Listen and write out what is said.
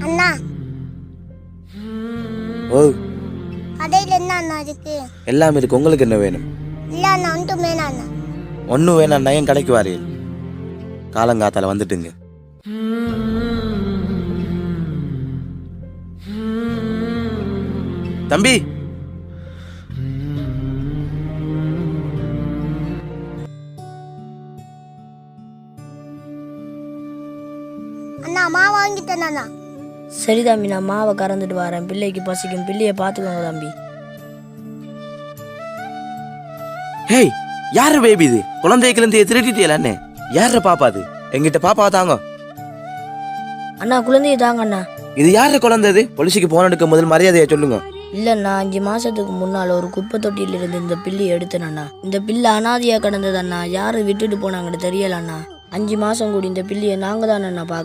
அண்ணா ஓ கடையில் என்ன அண்ணா இருக்கு? எல்லாம் இருக்கு. உங்களுக்கு என்ன வேணும்? இல்லை அண்ணா ஒன்றும் வேணாம் அண்ணா. ஒன்றும் வேணாம். என் கடைக்கு வாரீல். காலங்காத்தால வந்துட்டுங்க. தம்பி, அண்ணா மாவு வாங்கிட்டேன் அண்ணா. சரி தம்பி, நான் மாவை கறந்துட்டு வரேன். பிள்ளைக்கு பசிக்கும், பிள்ளையை பார்த்துக்கோங்க தம்பி. ஹேய், யாரு பேபி இது? குழந்தைக்குழந்தைய திருட்டிட்டியல அண்ணே. யார பாப்பா அது? எங்கிட்ட பாப்பா தாங்க. அண்ணா குழந்தைய தாங்க அண்ணா. இது யாரு குழந்தை? இது போலீஸுக்கு போன் எடுக்க முதல் மரியாதையை சொல்லுங்க. இல்லைண்ணா, 5 மாசத்துக்கு முன்னால் ஒரு குப்பை தொட்டியில இருந்து இந்த பிள்ளை எடுத்தேண்ணா. இந்த பிள்ளை அனாதையா கிடந்தது அண்ணா. யாரு விட்டுட்டு போனாங்கன்னு தெரியல அண்ணா. 5 மாசம் கூடி இந்த பிள்ளையை நாங்க தான் அண்ணா பார்க்க